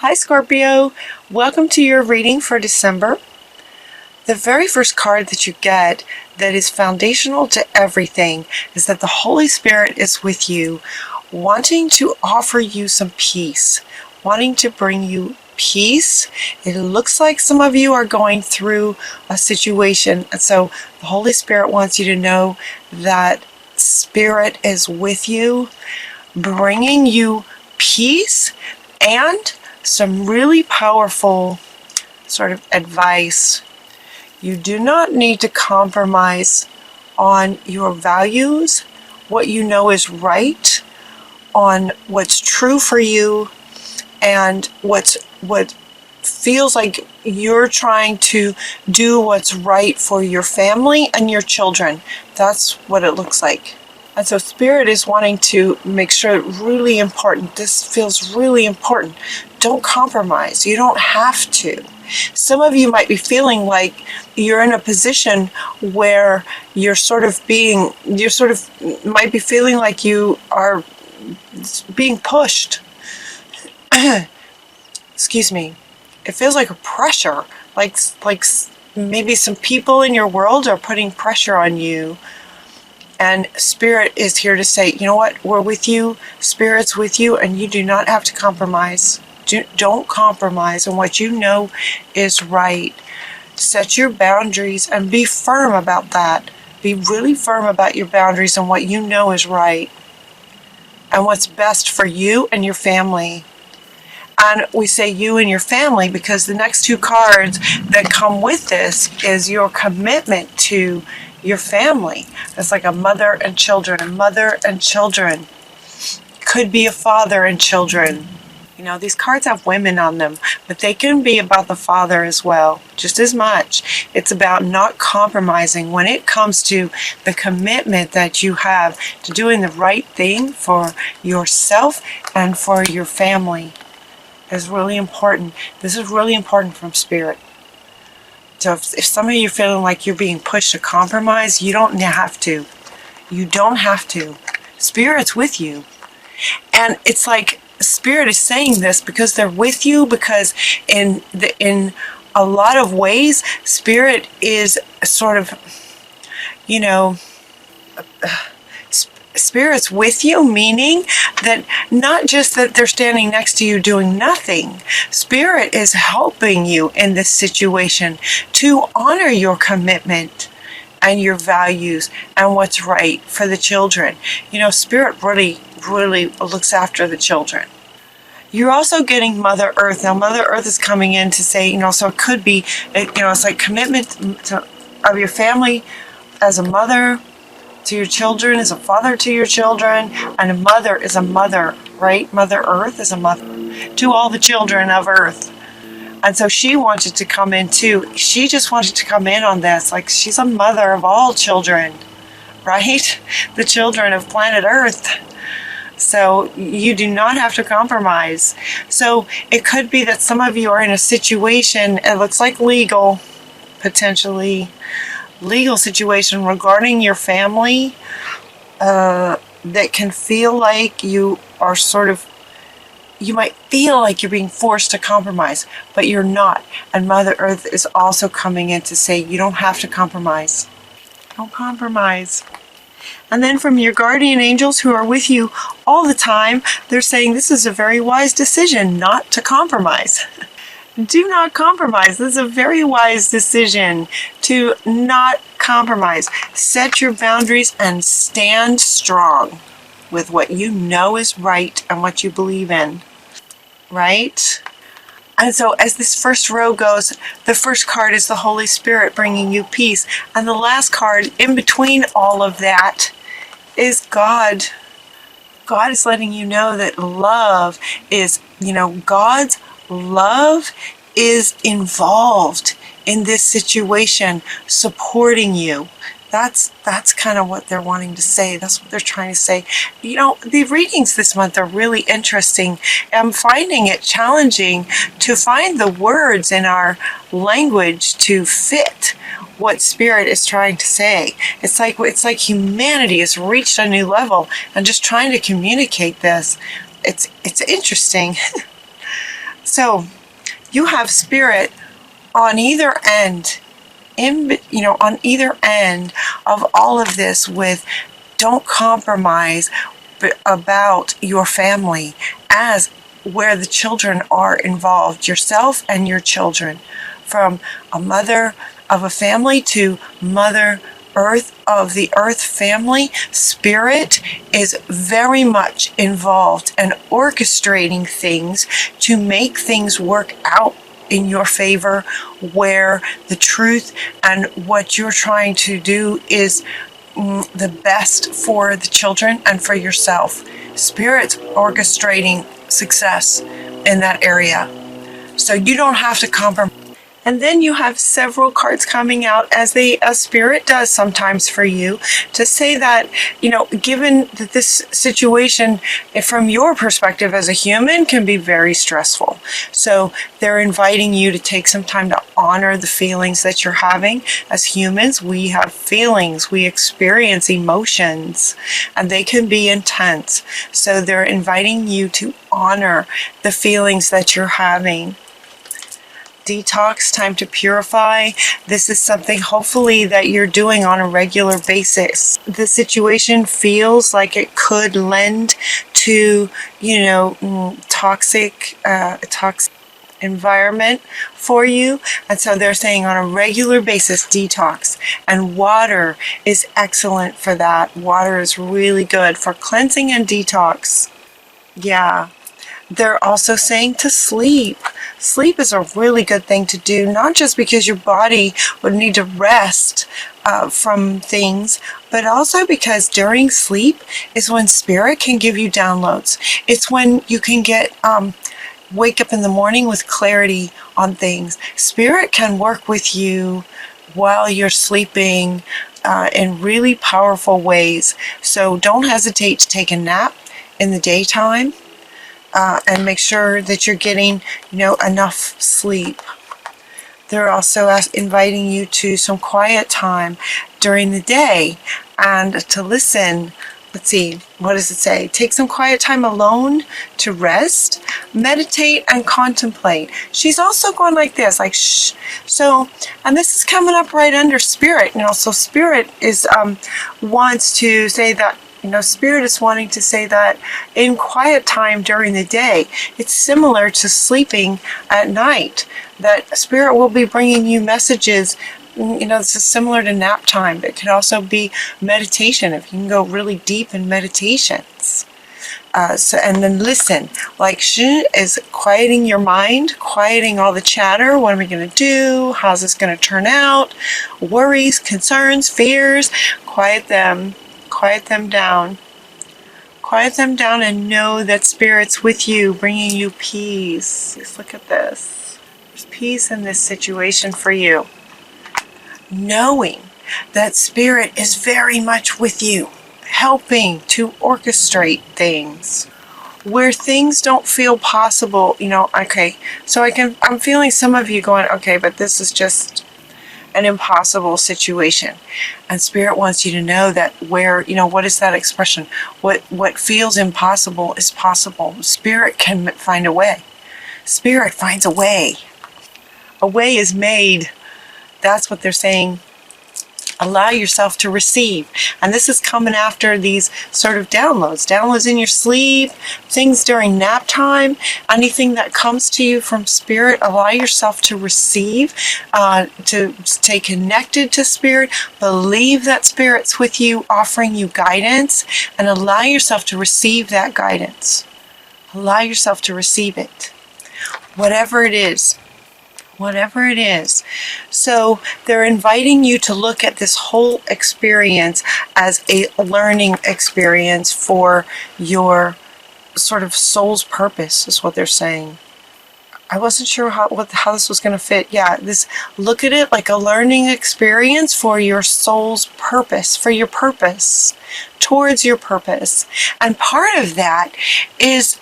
Hi Scorpio, welcome to your reading for December. The very first card that you get that is foundational to everything is that the Holy Spirit is with you, wanting to offer you some peace, wanting to bring you peace. It looks like some of you are going through a situation, and so the Holy Spirit wants you to know that Spirit is with you, bringing you peace and some really powerful sort of advice. You do not need to compromise on your values, what you know is right, on what's true for you, and what feels like you're trying to do what's right for your family and your children. That's what it looks like. And so Spirit is wanting to make sure, really important, this feels really important. Don't compromise. You don't have to. Some of you might be feeling like you're in a position where you're might be feeling like you are being pushed. Excuse me. It feels like a pressure, like maybe some people in your world are putting pressure on you. And Spirit is here to say, you know what, we're with you, Spirit's with you, and you do not have to compromise. Don't compromise on what you know is right. Set your boundaries and be firm about that. Be really firm about your boundaries and what you know is right and what's best for you and your family. And we say you and your family because the next two cards that come with this is your commitment to your family. It's like a mother and children. A mother and children. Could be a father and children. You know, these cards have women on them, but they can be about the father as well, just as much. It's about not compromising when it comes to the commitment that you have to doing the right thing for yourself and for your family. Is really important. This is really important from Spirit. So if some of you are feeling like you're being pushed to compromise, you don't have to. You don't have to. Spirit's with you. And it's like Spirit is saying this because they're with you, because in a lot of ways, Spirit is sort of, you know, Spirit's with you, meaning that not just that they're standing next to you doing nothing. Spirit is helping you in this situation to honor your commitment and your values and what's right for the children. You know, Spirit really, really looks after the children. You're also getting Mother Earth. Now, Mother Earth is coming in to say, you know, so it could be, it's like commitment of your family as a mother to your children, as a father to your children, and a mother is a mother, right? Mother Earth is a mother to all the children of Earth. And so she wanted to come in too. She just wanted to come in on this, like she's a mother of all children, right? The children of planet Earth. So you do not have to compromise. So it could be that some of you are in a situation, it looks like legal, potentially, legal situation regarding your family that can feel like you are you might feel like you're being forced to compromise, but you're not. And Mother Earth is also coming in to say you don't have to compromise. Don't compromise. And then from your guardian angels who are with you all the time, they're saying this is a very wise decision not to compromise. Do not compromise. This is a very wise decision to not compromise. Set your boundaries and stand strong with what you know is right and what you believe in. Right? And so as this first row goes, the first card is the Holy Spirit bringing you peace. And the last card in between all of that is God. God is letting you know that love is, God's love is involved in this situation, supporting you. That's kind of what they're wanting to say. That's what they're trying to say. The readings this month are really interesting. I'm finding it challenging to find the words in our language to fit what Spirit is trying to say. It's like humanity has reached a new level and just trying to communicate this. It's interesting. So you have Spirit on either end, on either end of all of this with don't compromise about your family as where the children are involved, yourself and your children, from a mother of a family to Mother Earth of the Earth family. Spirit is very much involved in orchestrating things to make things work out in your favor, where the truth and what you're trying to do is the best for the children and for yourself. Spirit's orchestrating success in that area, so you don't have to compromise. And then you have several cards coming out, as Spirit does sometimes for you, to say that, given that this situation from your perspective as a human can be very stressful. So they're inviting you to take some time to honor the feelings that you're having. As humans, we have feelings, we experience emotions, and they can be intense. So they're inviting you to honor the feelings that you're having. Detox, time to purify. This is something hopefully that you're doing on a regular basis. The situation feels like it could lend to, toxic environment for you. And so they're saying on a regular basis, detox. And water is excellent for that. Water is really good for cleansing and detox. Yeah. They're also saying to sleep. Sleep is a really good thing to do, not just because your body would need to rest from things, but also because during sleep is when Spirit can give you downloads. It's when you can get wake up in the morning with clarity on things. Spirit can work with you while you're sleeping in really powerful ways. So don't hesitate to take a nap in the daytime. And make sure that you're getting, enough sleep. They're also inviting you to some quiet time during the day and to listen. Let's see, what does it say? Take some quiet time alone to rest, meditate, and contemplate. She's also going like this, like shh. So, and this is coming up right under Spirit. So Spirit is wants to say that. Spirit is wanting to say that in quiet time during the day, it's similar to sleeping at night, that Spirit will be bringing you messages. This is similar to nap time. It could also be meditation, if you can go really deep in meditations. And then listen, like she is quieting your mind, quieting all the chatter. What am I going to do? How's this going to turn out? Worries, concerns, fears, quiet them. Quiet them down. Quiet them down and know that Spirit's with you, bringing you peace. Just look at this. There's peace in this situation for you. Knowing that Spirit is very much with you, helping to orchestrate things. Where things don't feel possible, okay. So I'm feeling some of you going, okay, but this is just an impossible situation. And Spirit wants you to know that where, what is that expression? What feels impossible is possible. Spirit can find a way. Spirit finds a way. A way is made. That's what they're saying. Allow yourself to receive. And this is coming after these sort of downloads in your sleep, things during nap time, anything that comes to you from Spirit. Allow yourself to receive, to stay connected to Spirit. Believe that Spirit's with you, offering you guidance, and allow yourself to receive that guidance. Allow yourself to receive it. Whatever it is. So they're inviting you to look at this whole experience as a learning experience for your sort of soul's purpose, is what they're saying. I wasn't sure how this was going to fit. Yeah, look at it like a learning experience for your soul's purpose, for your purpose, towards your purpose. And part of it is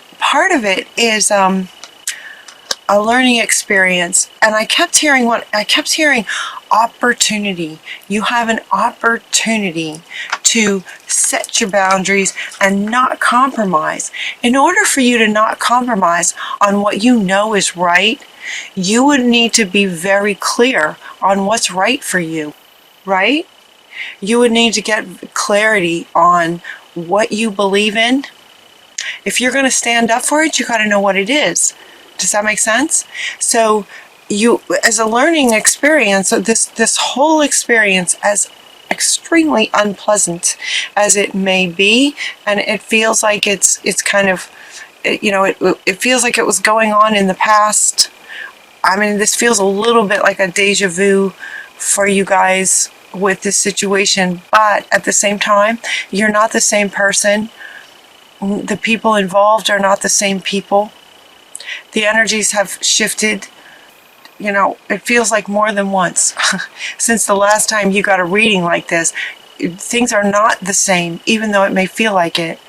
a learning experience. And I kept hearing opportunity. You have an opportunity to set your boundaries, and not compromise. In order for you to not compromise on what you know is right, you would need to be very clear on what's right for you, right? You would need to get clarity on what you believe in. If you're going to stand up for it, you got to know what it is. Does that make sense? So you, as a learning experience, this whole experience, as extremely unpleasant as it may be, and it feels like it's kind of, it feels like it was going on in the past. I mean, this feels a little bit like a deja vu for you guys with this situation, but at the same time, you're not the same person. The people involved are not the same people. The energies have shifted. It feels like more than once. Since the last time you got a reading like this, things are not the same, even though it may feel like it.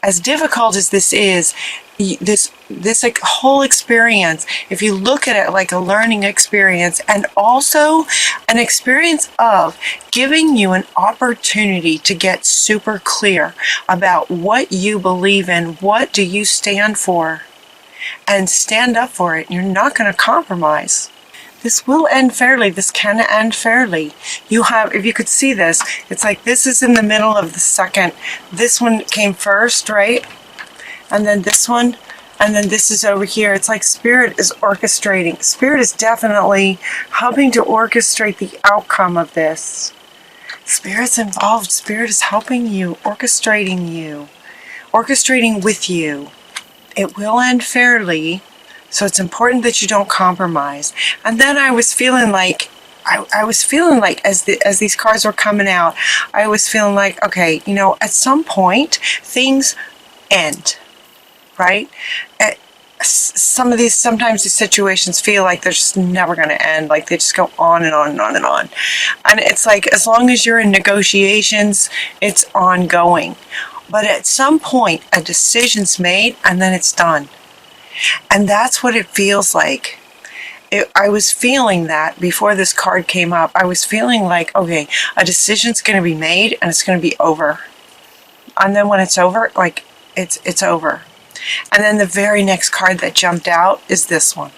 As difficult as this is, this like, whole experience, if you look at it like a learning experience, and also an experience of giving you an opportunity to get super clear about what you believe in, what do you stand for, and stand up for it. You're not going to compromise. This will end fairly. This can end fairly. You have, if you could see this, it's like this is in the middle of the second. This one came first, right? And then this one, and then this is over here. It's like Spirit is orchestrating. Spirit is definitely helping to orchestrate the outcome of this. Spirit's involved. Spirit is helping you, orchestrating with you. It will end fairly. So it's important that you don't compromise. And then I was feeling like, as these cards were coming out, I was feeling like, okay, at some point things end, right? Sometimes these situations feel like they're just never going to end. Like they just go on and on and on and on. And it's like, as long as you're in negotiations, it's ongoing. But at some point, a decision's made and then it's done. And that's what it feels like. I was feeling that before this card came up. I was feeling like, okay, a decision's going to be made and it's going to be over. And then when it's over, like it's over. And then the very next card that jumped out is this one.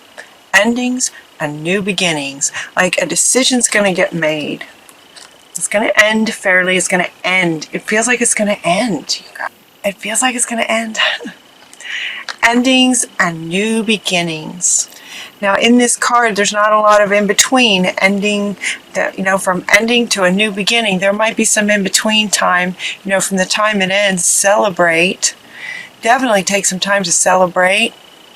Endings and new beginnings. Like a decision's going to get made. It's going to end fairly. It's going to end. It feels like it's going to end. It feels like it's going to end. Endings and new beginnings. Now in this card, there's not a lot of in between. Ending, from ending to a new beginning, there might be some in between time. From the time it ends, celebrate. Definitely take some time to celebrate.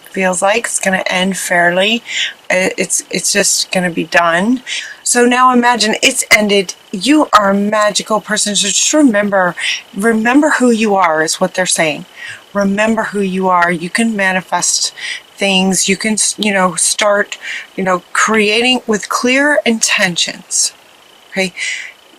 Feels like it's going to end fairly. It's just going to be done. So now imagine it's ended. You are a magical person. So just remember who you are is what they're saying. Remember who you are. You can manifest things. You can, start, creating with clear intentions. Okay.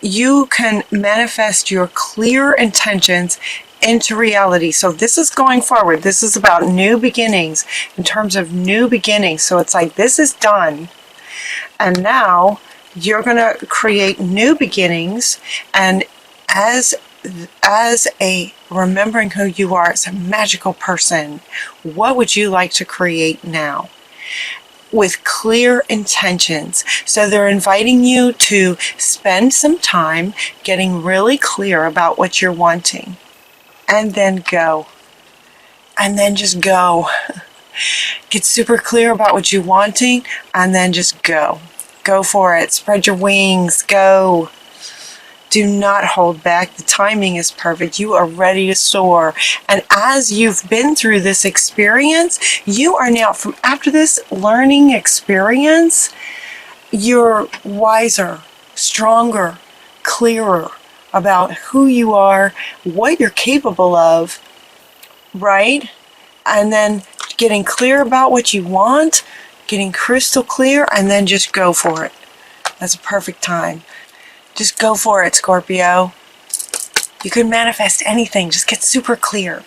You can manifest your clear intentions into reality. So this is going forward. This is about new beginnings, in terms of new beginnings. So it's like this is done. And now you're going to create new beginnings. And as a remembering who you are as a magical person, what would you like to create now? With clear intentions. So they're inviting you to spend some time getting really clear about what you're wanting. And then go. And then just go. Get super clear about what you're wanting and then just go. Go for it. Spread your wings. Go. Do not hold back. The timing is perfect. You are ready to soar. And as you've been through this experience, you are now, from after this learning experience, you're wiser, stronger, clearer about who you are, what you're capable of, right? And then getting clear about what you want, getting crystal clear, and then just go for it. That's a perfect time. Just go for it, Scorpio. You can manifest anything. Just get super clear.